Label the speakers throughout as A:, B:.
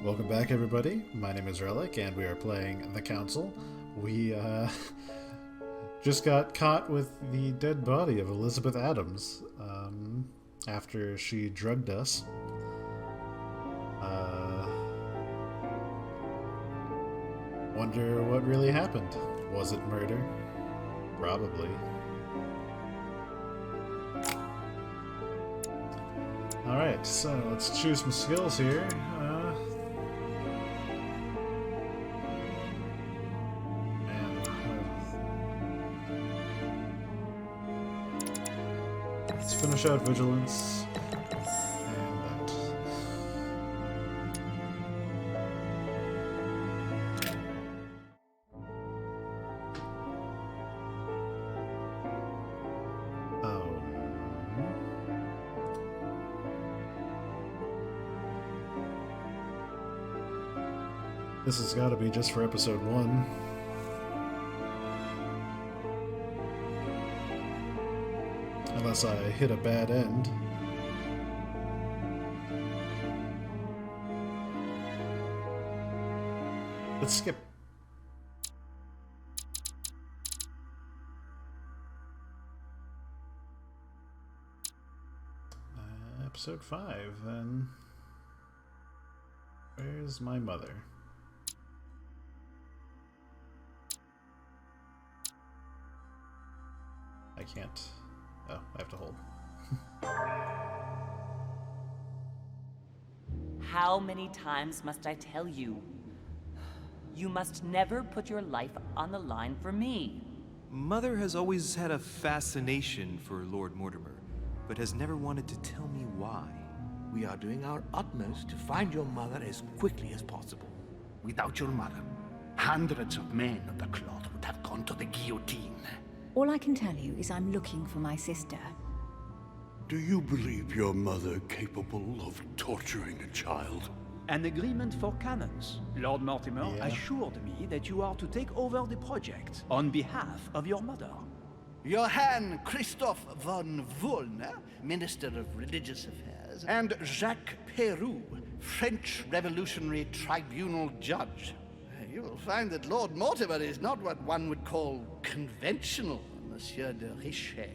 A: Welcome back, everybody. My name is Relic, and we are playing The Council. We just got caught with the dead body of Elizabeth Adams after she drugged us. Wonder what really happened. Was it murder? Probably. Alright, so let's choose some skills here. Let's finish out Vigilance. And that. Oh. This has got to be just for episode 1. Unless I hit a bad end. Let's skip. Episode 5, then. Where's my mother? I can't. Oh, I have to hold.
B: How many times must I tell you? You must never put your life on the line for me.
C: Mother has always had a fascination for Lord Mortimer, but has never wanted to tell me why.
D: We are doing our utmost to find your mother as quickly as possible. Without your mother, hundreds of men of the cloth would have gone to the guillotine.
E: All I can tell you is I'm looking for my sister.
F: Do you believe your mother capable of torturing a child?
G: An agreement for cannons. Lord Mortimer assured me that you are to take over the project on behalf of your mother.
D: Johann Christoph von Wollner, Minister of Religious Affairs, and Jacques Peroux, French Revolutionary Tribunal Judge. You will find that Lord Mortimer is not what one would call conventional, Monsieur de Richet.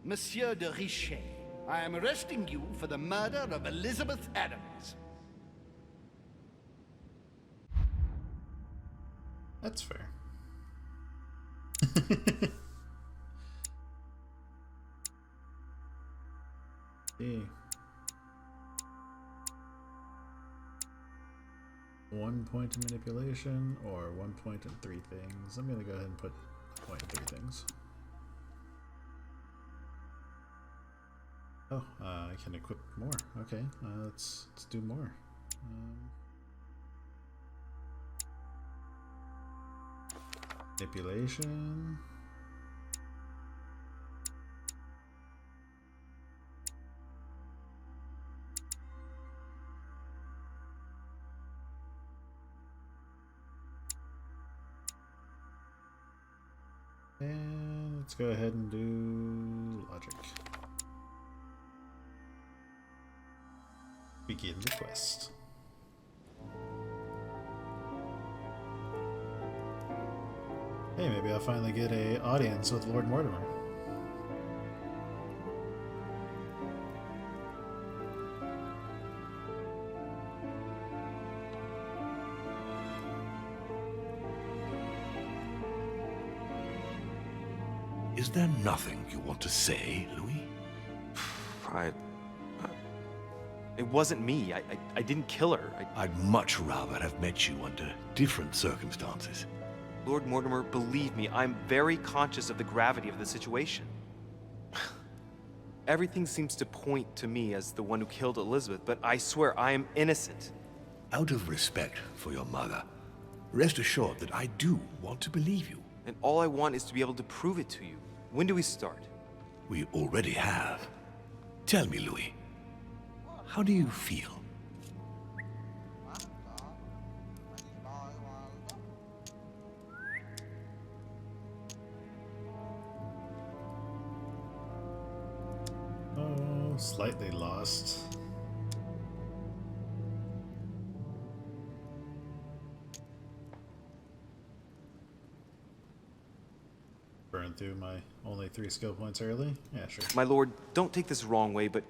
D: Monsieur de Richet, I am arresting you for the murder of Elizabeth Adams.
A: That's fair. Yeah. 1 point in manipulation, or 1 point in 3 things. I'm gonna go ahead and put a point in 3 things. Oh, I can equip more. Okay, let's do more. Manipulation. And let's go ahead and do logic. Begin the quest. Hey, maybe I'll finally get an audience with Lord Mortimer.
F: Is there nothing you want to say, Louis?
C: It wasn't me. I didn't kill her.
F: I'd much rather have met you under different circumstances.
C: Lord Mortimer, believe me, I'm very conscious of the gravity of the situation. Everything seems to point to me as the one who killed Elizabeth, but I swear I am innocent.
F: Out of respect for your mother, rest assured that I do want to believe you.
C: And all I want is to be able to prove it to you. When do we start?
F: We already have. Tell me, Louis, how do you feel?
A: Oh, slightly lost. burn through my only 3 skill points early? Yeah, sure.
C: My lord, don't take this the wrong way, but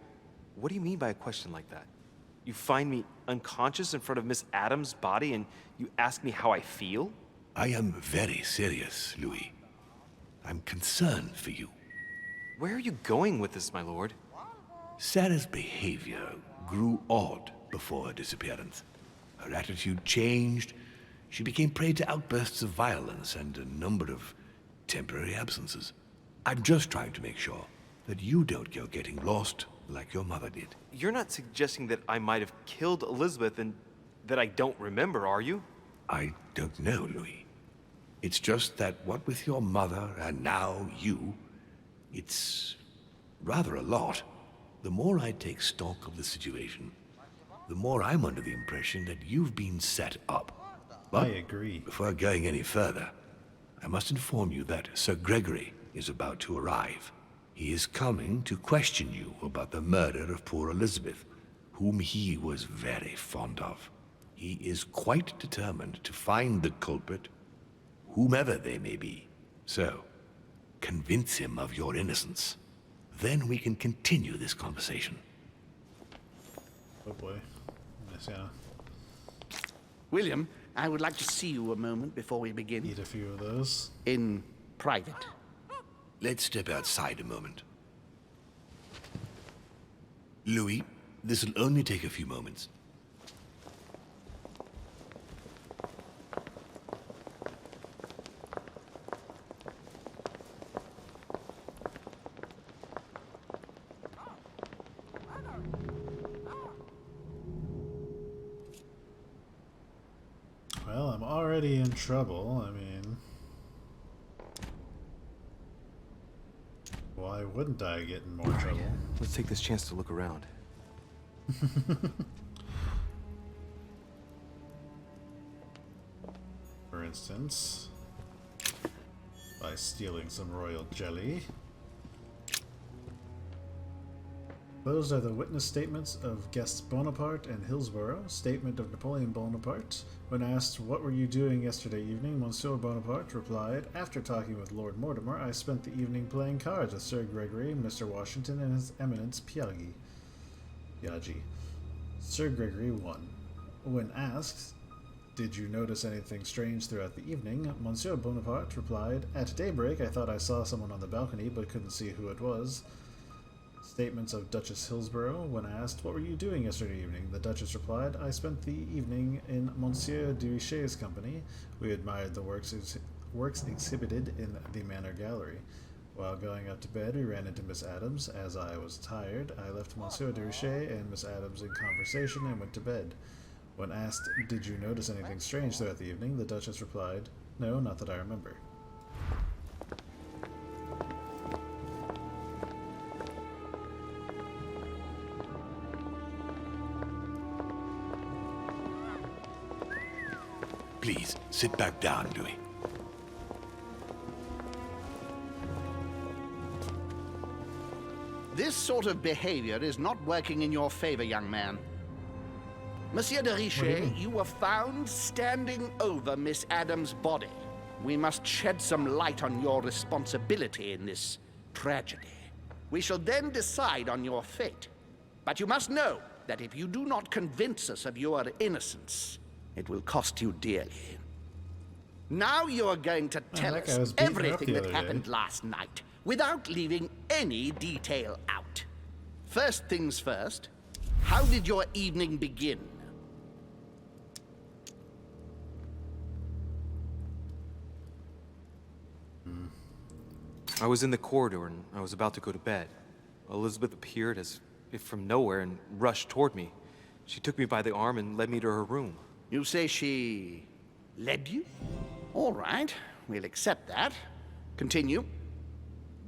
C: what do you mean by a question like that? You find me unconscious in front of Miss Adams' body and you ask me how I feel?
F: I am very serious, Louis. I'm concerned for you.
C: Where are you going with this, my lord?
F: Sarah's behavior grew odd before her disappearance. Her attitude changed. She became prey to outbursts of violence and a number of temporary absences. I'm just trying to make sure that you don't go getting lost like your mother did.
C: You're not suggesting that I might have killed Elizabeth and that I don't remember, are you?
F: I don't know, Louis. It's just that what with your mother and now you, it's rather a lot. The more I take stock of the situation, the more I'm under the impression that you've been set up. But
A: I agree.
F: before going any further, I must inform you that Sir Gregory is about to arrive. He is coming to question you about the murder of poor Elizabeth, whom he was very fond of. He is quite determined to find the culprit, whomever they may be. So, convince him of your innocence. Then we can continue this conversation.
A: Oh boy. Yes, yeah.
D: William, I would like to see you a moment before we begin.
A: Eat a few of those.
D: In private.
F: Let's step outside a moment. Louis, this will only take a few moments.
A: Well, I'm already in trouble. I mean, why wouldn't I get in more trouble?
C: Let's take this chance to look around.
A: For instance, by stealing some royal jelly. Those are the witness statements of guests Bonaparte and Hillsborough. Statement of Napoleon Bonaparte. When asked, "What were you doing yesterday evening?" Monsieur Bonaparte replied, "After talking with Lord Mortimer, I spent the evening playing cards with Sir Gregory, Mr. Washington, and His Eminence Piaggi. Sir Gregory won." When asked, "Did you notice anything strange throughout the evening?" Monsieur Bonaparte replied, "At daybreak I thought I saw someone on the balcony, but couldn't see who it was." Statements of Duchess Hillsborough. When asked, "What were you doing yesterday evening?" the Duchess replied, "I spent the evening in Monsieur de Richet's company. We admired the works exhibited in the Manor Gallery. While going up to bed, we ran into Miss Adams. As I was tired, I left Monsieur de Richet and Miss Adams in conversation and went to bed." When asked, "Did you notice anything strange throughout the evening?" the Duchess replied, "No, not that I remember."
F: Please, sit back down, Louis.
D: This sort of behavior is not working in your favor, young man. Monsieur de Richet, you were found standing over Miss Adams' body. We must shed some light on your responsibility in this tragedy. We shall then decide on your fate. But you must know that if you do not convince us of your innocence, it will cost you dearly. Now you are going to tell
A: that guy
D: us
A: was beating her up
D: everything
A: the
D: that
A: other
D: happened
A: day.
D: last night, without leaving any detail out. First things first, how did your evening begin?
C: I was in the corridor and I was about to go to bed. Elizabeth appeared as if from nowhere and rushed toward me. She took me by the arm and led me to her room.
D: You say she led you? All right, we'll accept that. Continue.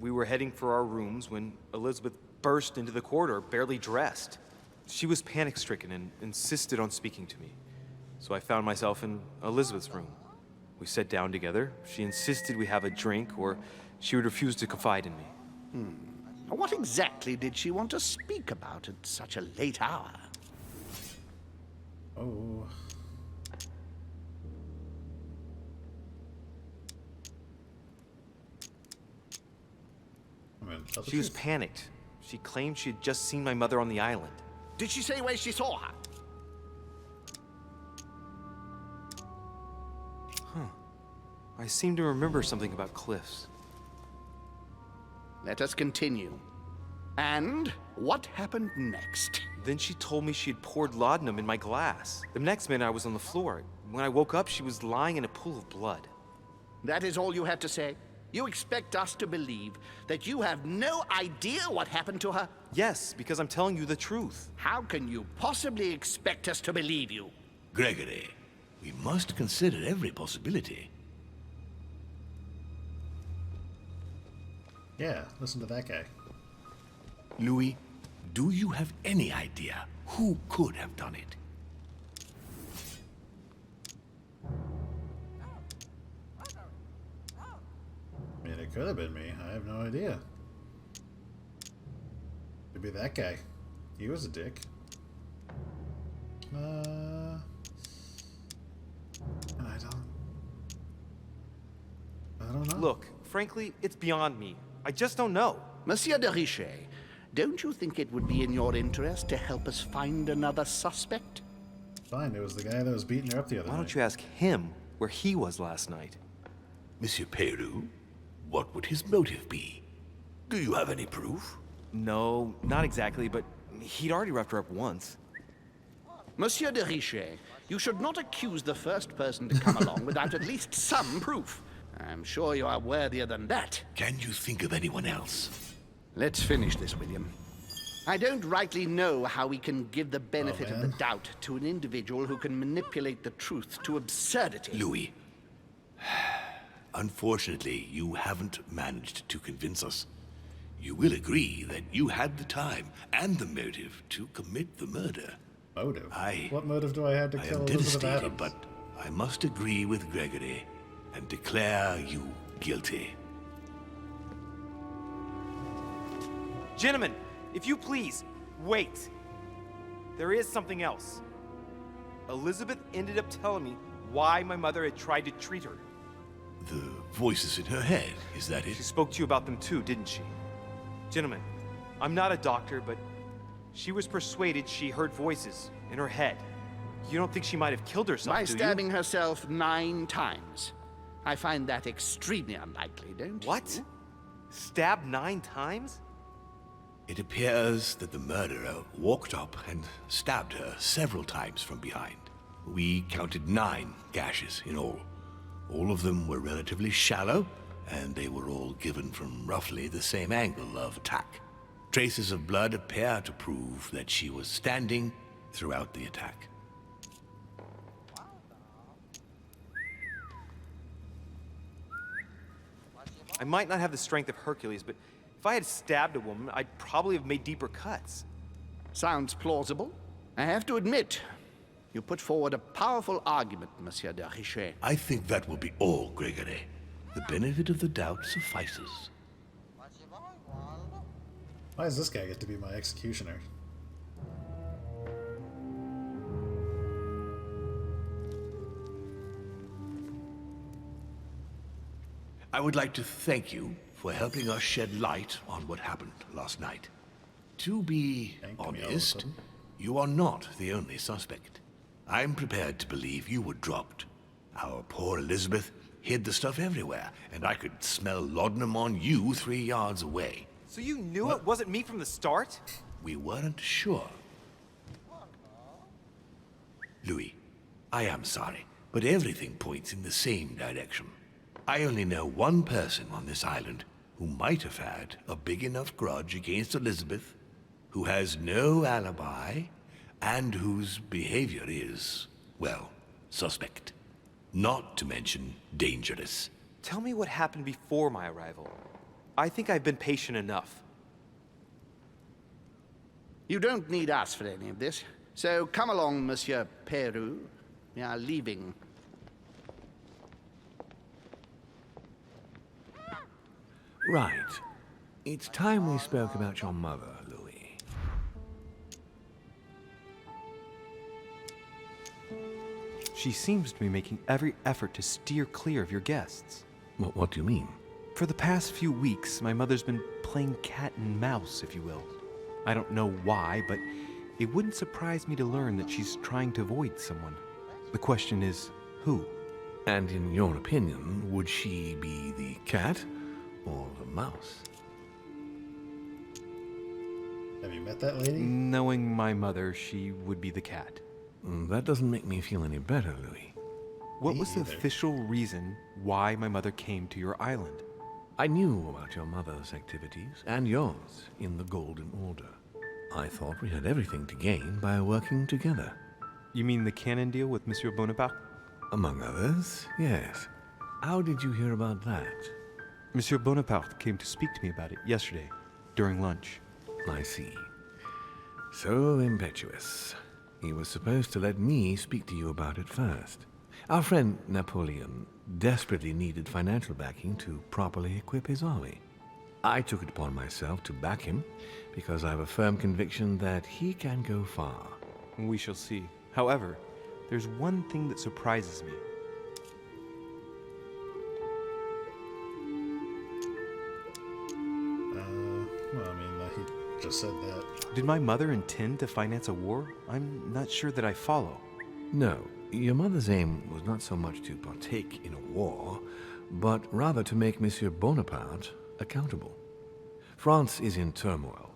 C: We were heading for our rooms when Elizabeth burst into the corridor, barely dressed. She was panic-stricken and insisted on speaking to me. So I found myself in Elizabeth's room. We sat down together. She insisted we have a drink or she would refuse to confide in me.
D: What exactly did she want to speak about at such a late hour?
A: Oh. Tell the
C: She was
A: truth.
C: panicked. She claimed she had just seen my mother on the island.
D: Did she say where she saw her?
C: I seem to remember something about cliffs.
D: Let us continue. And what happened next?
C: Then she told me she had poured laudanum in my glass. The next minute I was on the floor. When I woke up, she was lying in a pool of blood.
D: That is all you have to say? You expect us to believe that you have no idea what happened to her?
C: Yes, because I'm telling you the truth.
D: How can you possibly expect us to believe you?
F: Gregory, we must consider every possibility.
A: Yeah, listen to that guy.
F: Louis, do you have any idea who could have done it?
A: I mean, it could have been me. I have no idea. Could be that guy. He was a dick. I don't know.
C: Look, frankly, it's beyond me. I just don't know.
D: Monsieur de Richet, don't you think it would be in your interest to help us find another suspect?
A: Fine, it was the guy that was beating her up the other
C: Why
A: night.
C: don't you ask him where he was last night?
F: Monsieur Peru, what would his motive be? Do you have any proof?
C: No, not exactly, but he'd already roughed her up once.
D: Monsieur de Richet, you should not accuse the first person to come along without at least some proof. I'm sure you are worthier than that.
F: Can you think of anyone else?
D: Let's finish this, William. I don't rightly know how we can give the benefit of the
A: man.
D: doubt to an individual who can manipulate the truth to absurdity.
F: Louis, unfortunately, you haven't managed to convince us. You will agree that you had the time and the motive to commit the murder.
A: Motive?
F: I-
A: What motive do I have to
F: I
A: kill
F: am
A: Elizabeth
F: devastated,
A: Adams?
F: but I must agree with Gregory and declare you guilty.
C: Gentlemen, if you please, wait. There is something else. Elizabeth ended up telling me why my mother had tried to treat her.
F: The voices in her head, is that it?
C: She spoke to you about them too, didn't she? Gentlemen, I'm not a doctor, but she was persuaded she heard voices in her head. You don't think she might have killed herself,
D: By
C: do you?
D: stabbing herself 9 times. I find that extremely unlikely, don't you?
C: What? Stabbed 9 times?
F: It appears that the murderer walked up and stabbed her several times from behind. We counted 9 gashes in all. All of them were relatively shallow, and they were all given from roughly the same angle of attack. Traces of blood appear to prove that she was standing throughout the attack.
C: I might not have the strength of Hercules, but if I had stabbed a woman, I'd probably have made deeper cuts.
D: Sounds plausible. I have to admit, you put forward a powerful argument, Monsieur de Richet.
F: I think that will be all, Gregory. The benefit of the doubt suffices.
A: Why does this guy get to be my executioner?
F: I would like to thank you for helping us shed light on what happened last night. To be
A: Thank me all of a
F: honest,
A: sudden.
F: you are not the only suspect. I'm prepared to believe you were drugged. Our poor Elizabeth hid the stuff everywhere, and I could smell laudanum on you 3 yards away.
C: So you knew it wasn't me from the start?
F: We weren't sure. Louis, I am sorry, but everything points in the same direction. I only know one person on this island who might have had a big enough grudge against Elizabeth, who has no alibi, and whose behavior is, well, suspect. Not to mention dangerous.
C: Tell me what happened before my arrival. I think I've been patient enough.
D: You don't need us for any of this. So come along, Monsieur Peru. We are leaving.
H: Right. It's time we spoke about your mother, Louis.
C: She seems to be making every effort to steer clear of your guests.
F: What do you mean?
C: For the past few weeks, my mother's been playing cat and mouse, if you will. I don't know why, but it wouldn't surprise me to learn that she's trying to avoid someone. The question is, who?
F: And in your opinion, would she be the cat or the mouse?
A: Have you met that lady?
C: Knowing my mother, she would be the cat.
F: That doesn't make me feel any better, Louis.
C: What
A: Me
C: was the
A: either.
C: official reason why my mother came to your island?
F: I knew about your mother's activities and yours in the Golden Order. I thought we had everything to gain by working together.
C: You mean the canon deal with Monsieur Bonaparte?
F: Among others, yes. How did you hear about that?
C: Monsieur Bonaparte came to speak to me about it yesterday, during lunch.
F: I see. So impetuous. He was supposed to let me speak to you about it first. Our friend Napoleon desperately needed financial backing to properly equip his army. I took it upon myself to back him because I have a firm conviction that he can go far.
C: We shall see. However, there's one thing that surprises me.
A: Well, I mean, he just said that.
C: Did my mother intend to finance a war? I'm not sure that I follow.
F: No, your mother's aim was not so much to partake in a war, but rather to make Monsieur Bonaparte accountable. France is in turmoil,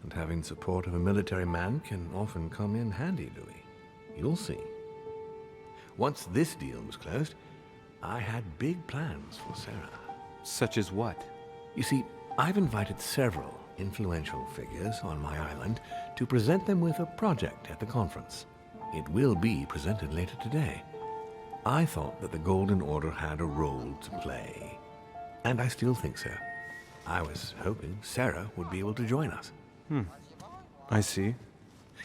F: and having support of a military man can often come in handy, Louis. You'll see. Once this deal was closed, I had big plans for Sarah.
C: Such as what?
F: You see, I've invited several influential figures on my island to present them with a project at the conference. It will be presented later today. I thought that the Golden Order had a role to play, and I still think so. I was hoping Sarah would be able to join us.
C: I see.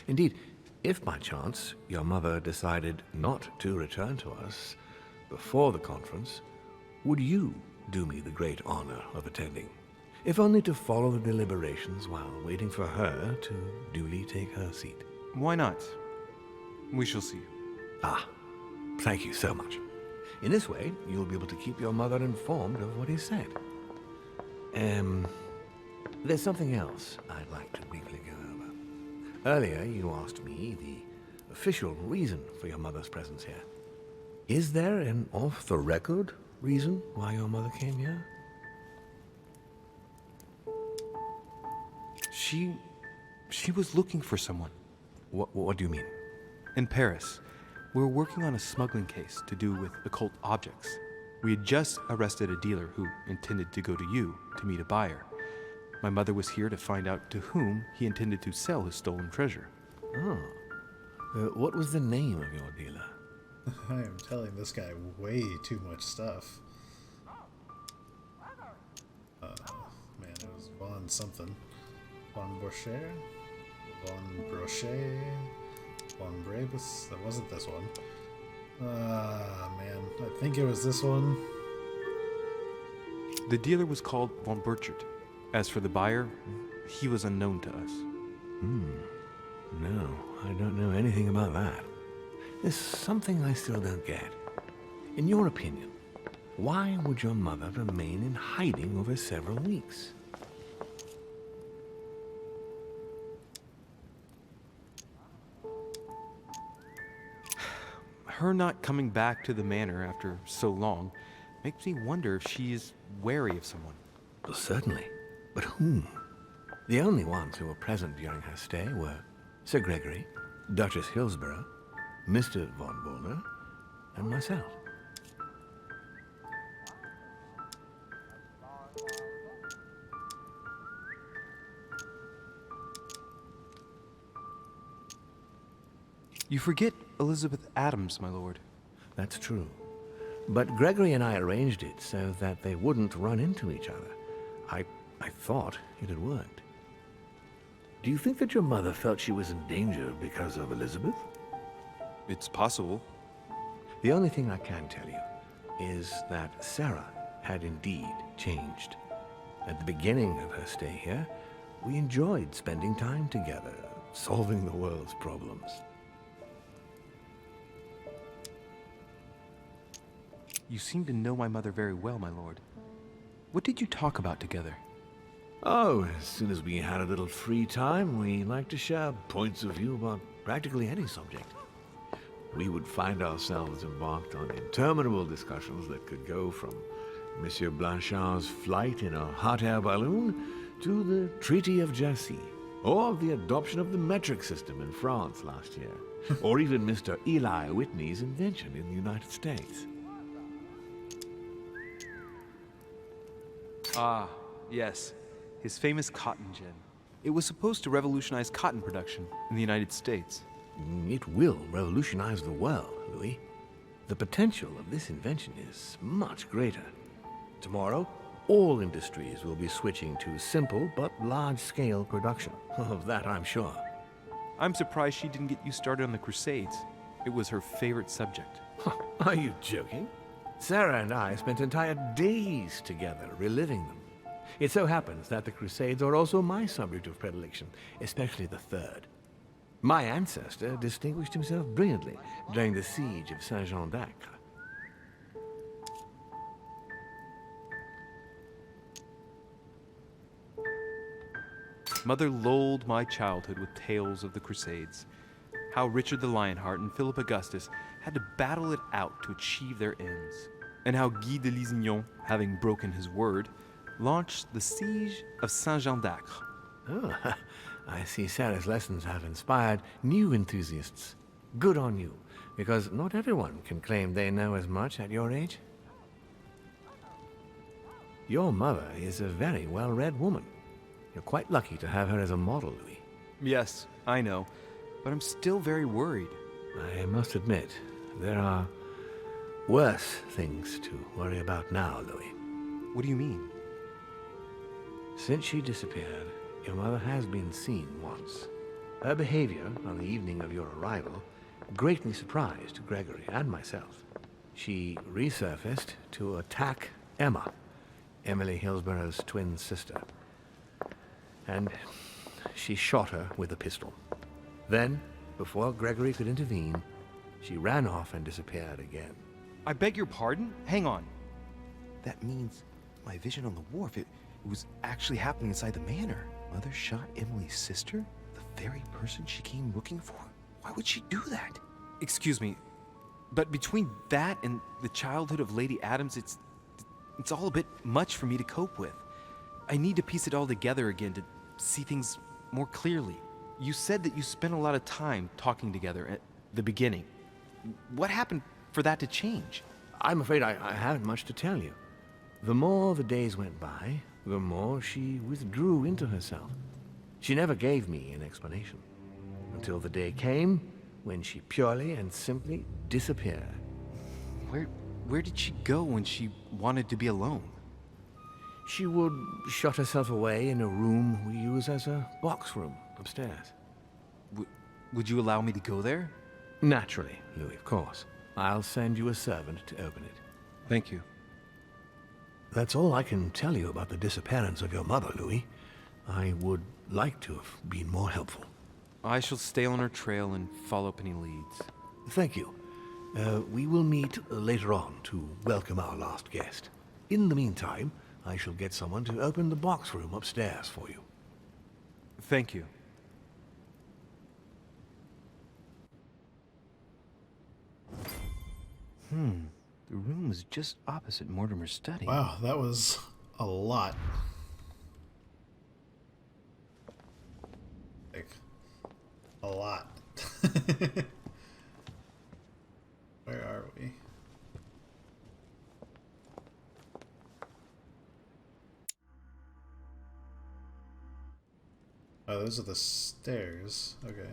F: Indeed, if by chance your mother decided not to return to us before the conference, would you do me the great honor of attending? If only to follow the deliberations while waiting for her to duly take her seat.
C: Why not? We shall see.
F: Ah, thank you so much. In this way, you'll be able to keep your mother informed of what is said. There's something else I'd like to briefly go over. Earlier, you asked me the official reason for your mother's presence here. Is there an off-the-record reason why your mother came here?
C: She was looking for someone.
F: What do you mean?
C: In Paris, we were working on a smuggling case to do with occult objects. We had just arrested a dealer who intended to go to you to meet a buyer. My mother was here to find out to whom he intended to sell his stolen treasure.
F: Oh. What was the name of your dealer?
A: I am telling this guy way too much stuff. Man, it was Von something. Von Brochet? Von Brochet? Von Brabus? That wasn't this one. Man, I think it was this one.
C: The dealer was called Von Burchard. As for the buyer, he was unknown to us.
F: No, I don't know anything about that. There's something I still don't get. In your opinion, why would your mother remain in hiding over several weeks?
C: Her not coming back to the manor after so long makes me wonder if she is wary of someone.
F: Well, certainly. But whom? The only ones who were present during her stay were Sir Gregory, Duchess Hillsborough, Mr. von Bohler, and myself.
C: You forget Elizabeth Adams, my lord.
F: That's true. But Gregory and I arranged it so that they wouldn't run into each other. I thought it had worked. Do you think that your mother felt she was in danger because of Elizabeth?
C: It's possible.
F: The only thing I can tell you is that Sarah had indeed changed. At the beginning of her stay here, we enjoyed spending time together, solving the world's problems.
C: You seem to know my mother very well, my lord. What did you talk about together?
H: Oh, as soon as we had a little free time, we liked to share points of view about practically any subject. We would find ourselves embarked on interminable discussions that could go from Monsieur Blanchard's flight in a hot air balloon to the Treaty of Jassy, or the adoption of the metric system in France last year, or even Mr. Eli Whitney's invention in the United States.
C: Ah, yes. His famous cotton gin. It was supposed to revolutionize cotton production in the United States.
H: It will revolutionize the world, Louis. The potential of this invention is much greater. Tomorrow, all industries will be switching to simple but large-scale production. Of that, I'm sure.
C: I'm surprised she didn't get you started on the Crusades. It was her favorite subject.
H: Are you joking? Sarah and I spent entire days together reliving them. It so happens that the Crusades are also my subject of predilection, especially the third. My ancestor distinguished himself brilliantly during the siege of Saint-Jean d'Acre.
C: Mother lulled my childhood with tales of the Crusades. How Richard the Lionheart and Philip Augustus had to battle it out to achieve their ends. And how Guy de Lusignan, having broken his word, launched the siege of Saint-Jean d'Acre.
H: Oh, I see Sarah's lessons have inspired new enthusiasts. Good on you, because not everyone can claim they know as much at your age. Your mother is a very well-read woman. You're quite lucky to have her as a model, Louis.
C: Yes, I know, but I'm still very worried.
H: I must admit, there are worse things to worry about now, Louis.
C: What do you mean?
H: Since she disappeared, your mother has been seen once. Her behavior on the evening of your arrival greatly surprised Gregory and myself. She resurfaced to attack Emma, Emily Hillsborough's twin sister. And she shot her with a pistol. Then, before Gregory could intervene, she ran off and disappeared again.
C: I beg your pardon? Hang on.
I: That means my vision on the wharf, it was actually happening inside the manor. Mother shot Emily's sister? The very person she came looking for? Why would she do that?
C: Excuse me, but between that and the childhood of Lady Adams, it's all a bit much for me to cope with. I need to piece it all together again to see things more clearly. You said that you spent a lot of time talking together at the beginning. What happened for that to change?
H: I'm afraid I haven't much to tell you. The more the days went by, the more she withdrew into herself. She never gave me an explanation, until the day came when she purely and simply disappeared.
C: Where did she go when she wanted to be alone?
H: She would shut herself away in a room we use as a box room upstairs.
C: Would you allow me to go there?
H: Naturally, Louis, of course. I'll send you a servant to open it.
C: Thank you.
H: That's all I can tell you about the disappearance of your mother, Louis. I would like to have been more helpful.
C: I shall stay on her trail and follow up any leads.
H: Thank you. We will meet later on to welcome our last guest. In the meantime, I shall get someone to open the box room upstairs for you.
C: Thank you.
I: The room was just opposite Mortimer's study.
A: Wow, that was a lot. Like, a lot. Where are we? Oh, those are the stairs. Okay.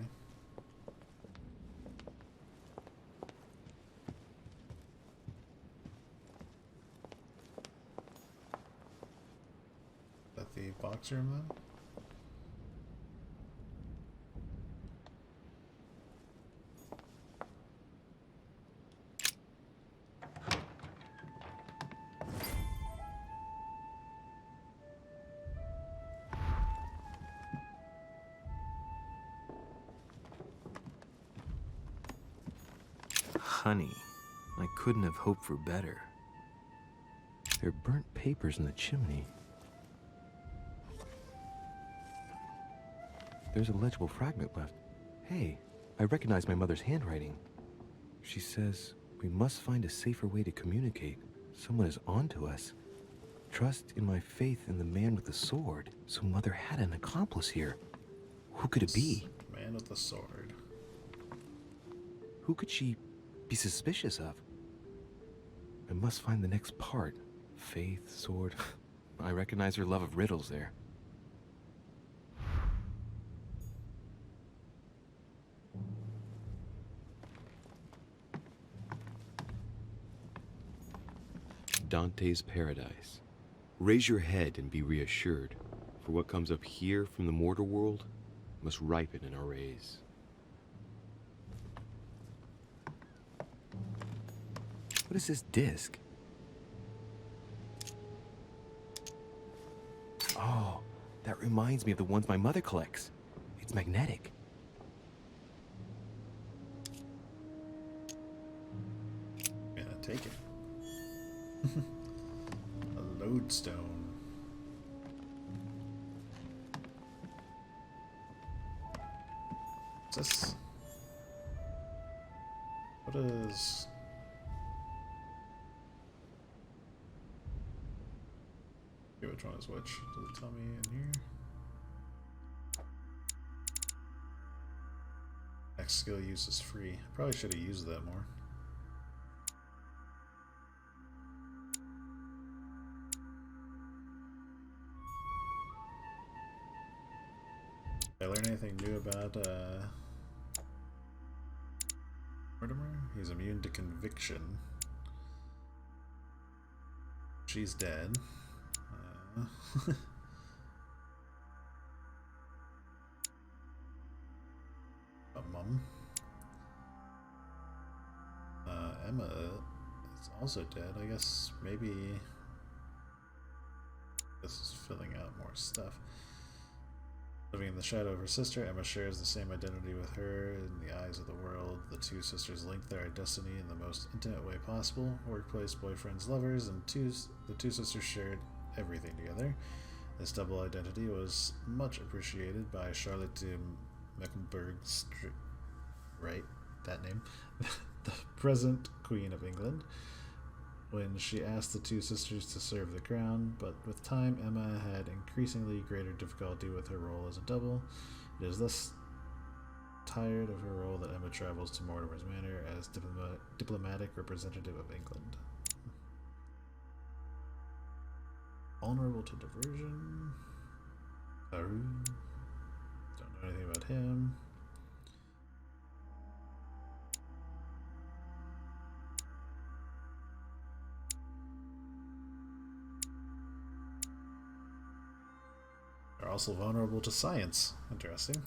A: Is that the box room then?
C: Honey, I couldn't have hoped for better.
I: There are burnt papers in the chimney. There's a legible fragment left. Hey, I recognize my mother's handwriting. She says we must find a safer way to communicate. Someone is onto us. Trust in my faith in the man with the sword. So Mother had an accomplice here. Who could it be?
A: Man with the sword.
I: Who could she be suspicious of? I must find the next part. Faith, sword. I recognize her love of riddles there. Dante's Paradise. Raise your head and be reassured, for what comes up here from the mortal world must ripen in our rays. What is this disc? Oh, that reminds me of the ones my mother collects. It's magnetic.
A: Gonna take it. A lodestone. What's this? What is... Okay, which one is which? Does it tell me in here? Next skill use is free. Probably should have used that more. Did I learn anything new about Mortimer? He's immune to conviction. She's dead. Mum. Emma is also dead. I guess maybe this is filling out more stuff. Living in the shadow of her sister, Emma shares the same identity with her in the eyes of the world. The two sisters link their destiny in the most intimate way possible. Workplace, boyfriends, lovers, and the two sisters shared everything together. This double identity was much appreciated by Charlotte de Mecklenburg, right, that name, the present Queen of England, when she asked the two sisters to serve the crown, but with time Emma had increasingly greater difficulty with her role as a double. It is thus tired of her role that Emma travels to Mortimer's Manor as diplomatic representative of England. Vulnerable to diversion. Haru. Don't know anything about him. They're also vulnerable to science. Interesting.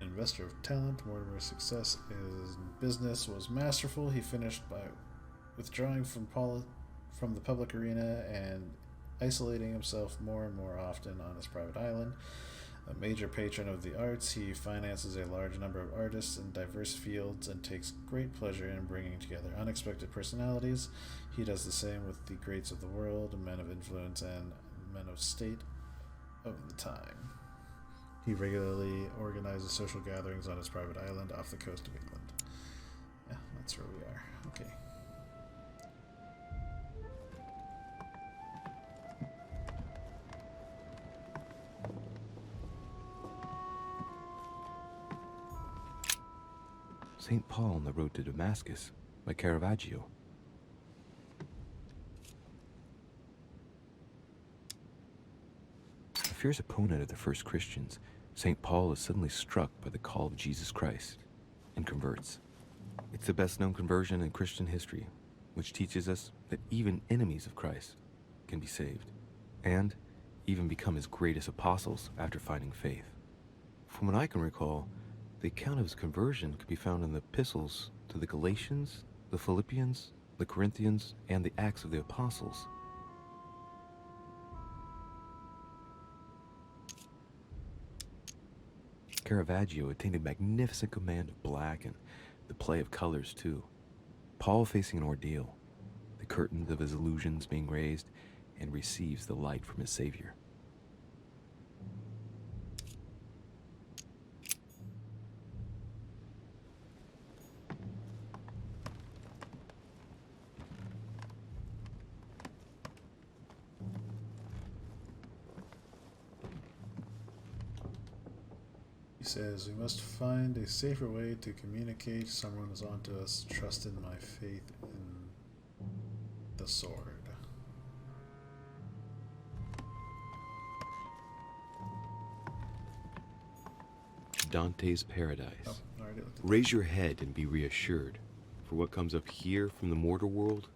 A: Investor of talent, Mortimer's success in business was masterful. He finished by withdrawing from the public arena and isolating himself more and more often on his private island. A major patron of the arts, he finances a large number of artists in diverse fields and takes great pleasure in bringing together unexpected personalities. He does the same with the greats of the world, men of influence, and men of state of the time. He regularly organizes social gatherings on his private island off the coast of England. Yeah, that's where we are. Okay.
I: St. Paul on the Road to Damascus by Caravaggio. A fierce opponent of the first Christians, St. Paul is suddenly struck by the call of Jesus Christ and converts. It's the best known conversion in Christian history, which teaches us that even enemies of Christ can be saved, and even become his greatest apostles after finding faith. From what I can recall, the account of his conversion could be found in the epistles to the Galatians, the Philippians, the Corinthians, and the Acts of the Apostles. Caravaggio attained a magnificent command of black and the play of colors, too. Paul facing an ordeal, the curtains of his illusions being raised, and receives the light from his Savior.
A: He says, we must find a safer way to communicate. Someone is onto us. Trust in my faith in the sword.
I: Dante's Paradise.
A: Oh, already looked at that.
I: Raise your head and be reassured, for what comes up here from the mortal world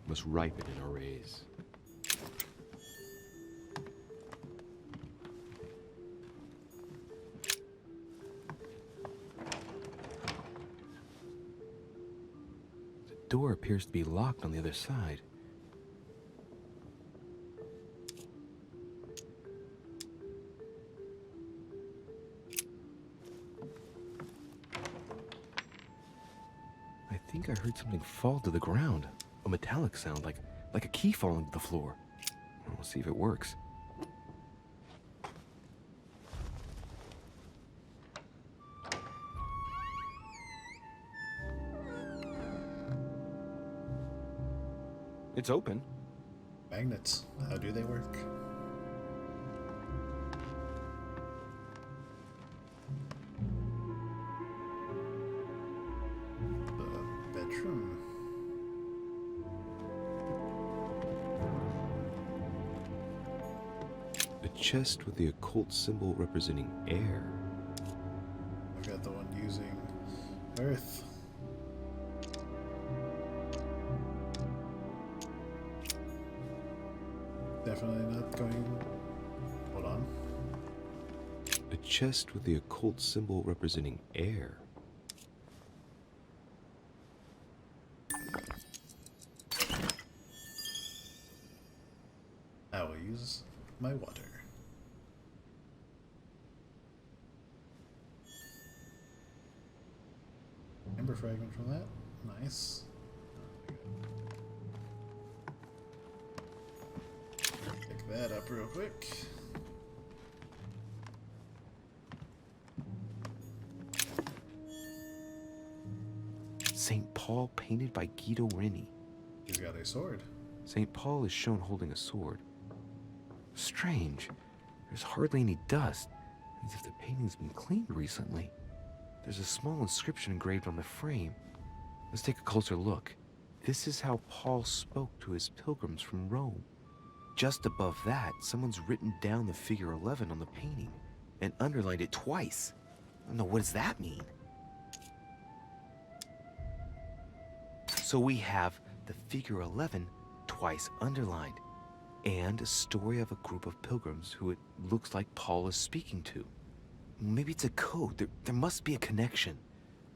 I: must ripen in our rays. The door appears to be locked on the other side. I think I heard something fall to the ground. A metallic sound, like a key falling to the floor. We'll see if it works. It's open.
A: Magnets. How do they work? The bedroom.
I: A chest with the occult symbol representing air.
A: I've got the one using earth. Definitely not going. Hold on.
I: A chest with the occult symbol representing air.
A: I will use my water. Amber fragment from that. Nice. Pick that up real quick.
I: St. Paul painted by Guido Reni.
A: He's got a sword.
I: St. Paul is shown holding a sword. Strange. There's hardly any dust, as if the painting's been cleaned recently. There's a small inscription engraved on the frame. Let's take a closer look. This is how Paul spoke to his pilgrims from Rome. Just above that, someone's written down the figure 11 on the painting and underlined it twice. I don't know, what does that mean? So we have the figure 11 twice underlined, and a story of a group of pilgrims who it looks like Paul is speaking to. Maybe it's a code. There must be a connection.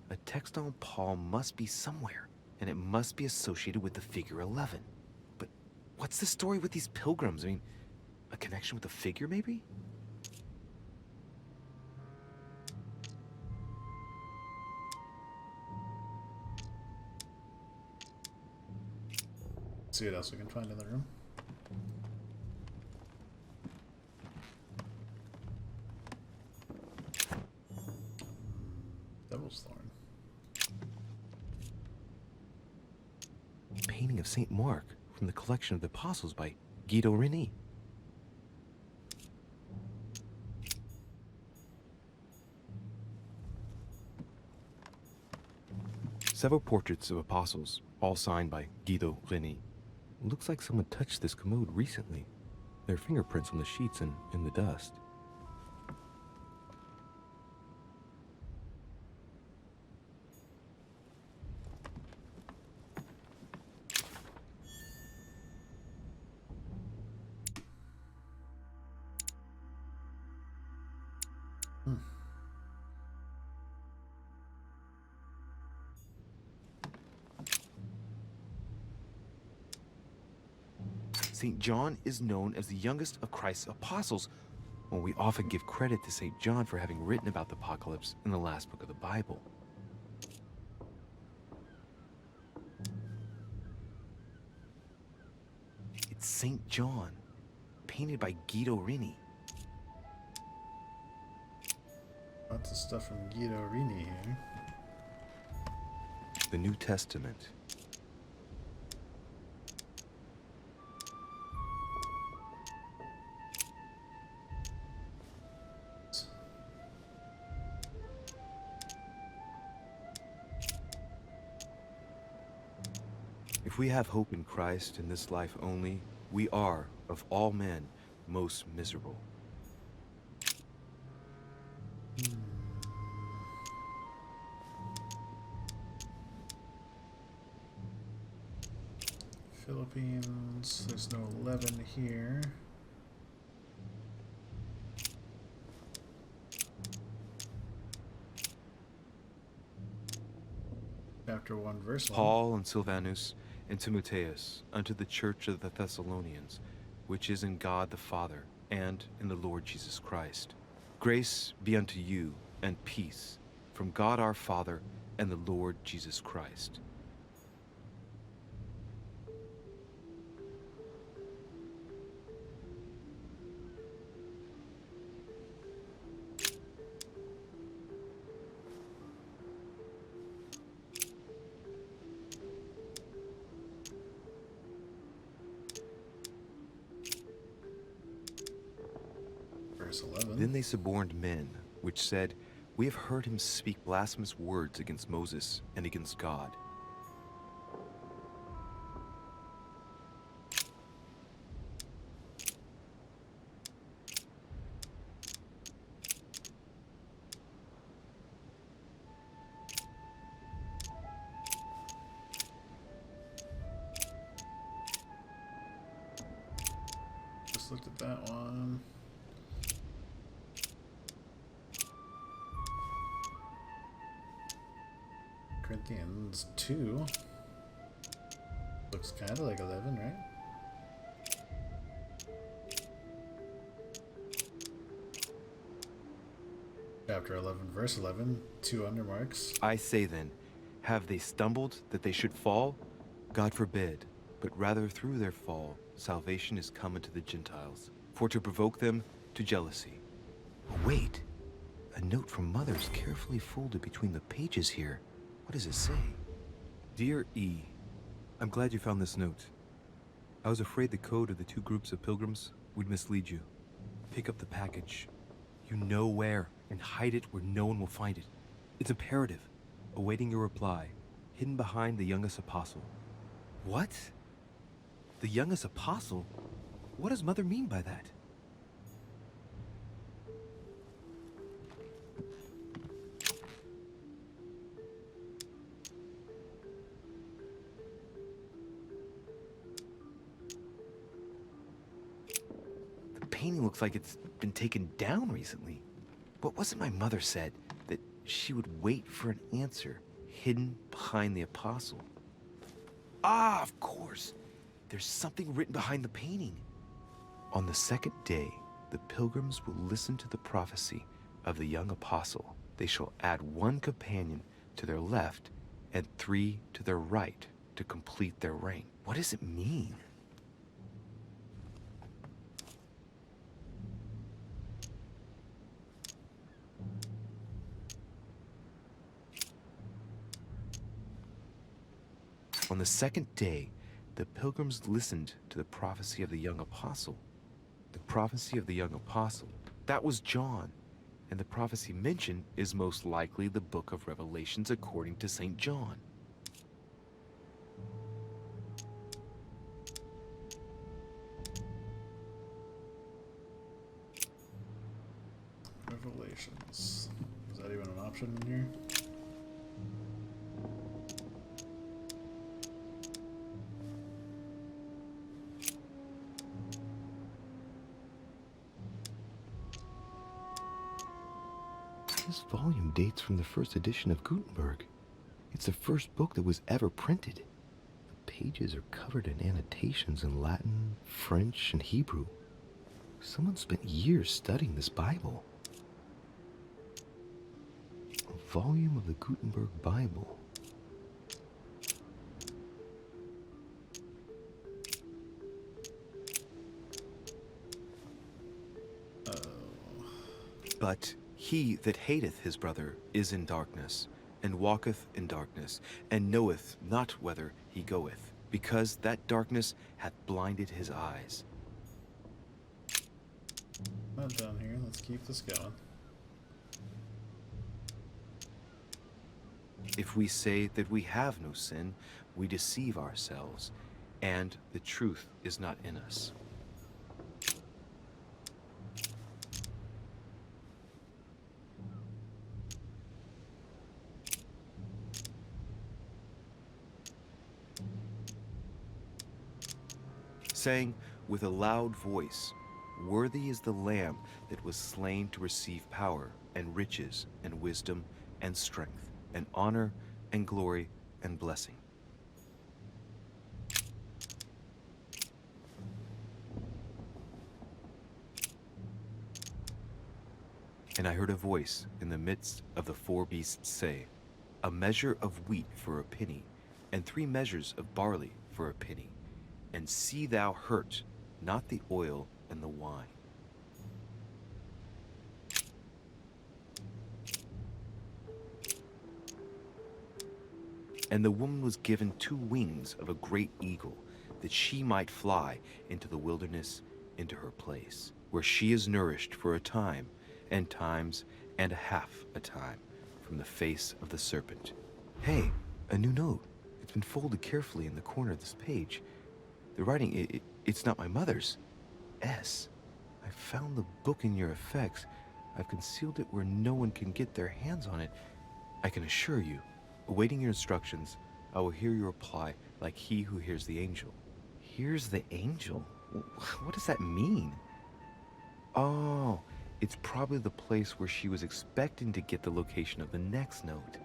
I: A text on Paul must be somewhere, and it must be associated with the figure 11. But what's the story with these pilgrims? I mean, a connection with the figure, maybe?
A: Let's see what else we can find in the room. Devil's Thorn.
I: Painting of St. Mark from the collection of the Apostles by Guido Reni. Several portraits of apostles, all signed by Guido Reni. Looks like someone touched this commode recently. There are fingerprints on the sheets and in the dust. St. John is known as the youngest of Christ's apostles. when we often give credit to St. John for having written about the apocalypse in the last book of the Bible. It's St. John, painted by Guido Rini.
A: Lots of stuff from Guido Rini here.
I: The New Testament. If we have hope in Christ in this life only, we are, of all men, most miserable.
A: Philippines, there's no 11 here. Chapter 1, verse 1.
I: Paul and Silvanus and Timotheus unto the church of the Thessalonians, which is in God the Father, and in the Lord Jesus Christ. Grace be unto you, and peace, from God our Father and the Lord Jesus Christ.
A: Verse 11.
I: Then they suborned men, which said, We have heard him speak blasphemous words against Moses and against God.
A: Just looked at that one. Corinthians 2. Looks kind of like 11, right? Chapter 11, verse 11, 2 undermarks.
I: I say then, have they stumbled that they should fall? God forbid, but rather through their fall, salvation is come unto the Gentiles, for to provoke them to jealousy. Oh, wait, a note from Mother's carefully folded between the pages here. What does it say? Dear E, I'm glad you found this note. I was afraid the code of the two groups of pilgrims would mislead you. Pick up the package. You know where, and hide it where no one will find it. It's imperative. Awaiting your reply, hidden behind the youngest apostle. What? The youngest apostle? What does Mother mean by that? The painting looks like it's been taken down recently. But wasn't my mother said that she would wait for an answer hidden behind the apostle? Ah, of course. There's something written behind the painting. On the second day, the pilgrims will listen to the prophecy of the young apostle. They shall add one companion to their left and 3 to their right to complete their rank. What does it mean? On the second day, the pilgrims listened to the prophecy of the young apostle. The prophecy of the young apostle, that was John. And the prophecy mentioned is most likely the book of Revelations according to St. John.
A: Revelations. Is that even an option in here?
I: This volume dates from the first edition of Gutenberg. It's the first book that was ever printed. The pages are covered in annotations in Latin, French, and Hebrew. Someone spent years studying this Bible. A volume of the Gutenberg Bible. But he that hateth his brother is in darkness, and walketh in darkness, and knoweth not whither he goeth, because that darkness hath blinded his eyes.
A: Not done here. Let's keep this going.
I: If we say that we have no sin, we deceive ourselves, and the truth is not in us. Saying with a loud voice, "Worthy is the Lamb that was slain to receive power, and riches, and wisdom, and strength, and honor, and glory, and blessing." And I heard a voice in the midst of the four beasts say, "A measure of wheat for a penny, and 3 measures of barley for a penny. And see thou hurt not the oil and the wine." And the woman was given 2 wings of a great eagle, that she might fly into the wilderness, into her place, where she is nourished for a time, and times, and a half a time, from the face of the serpent. Hey, a new note. It's been folded carefully in the corner of this page. The writing, it's not my mother's. S. I found the book in your effects. I've concealed it where no one can get their hands on it. I can assure you, awaiting your instructions, I will hear your reply like he who hears the angel. Hears the angel? What does that mean? Oh, it's probably the place where she was expecting to get the location of the next note.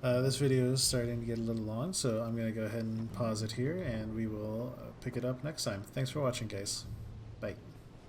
A: This video is starting to get a little long, so I'm going to go ahead and pause it here, and we will pick it up next time. Thanks for watching, guys.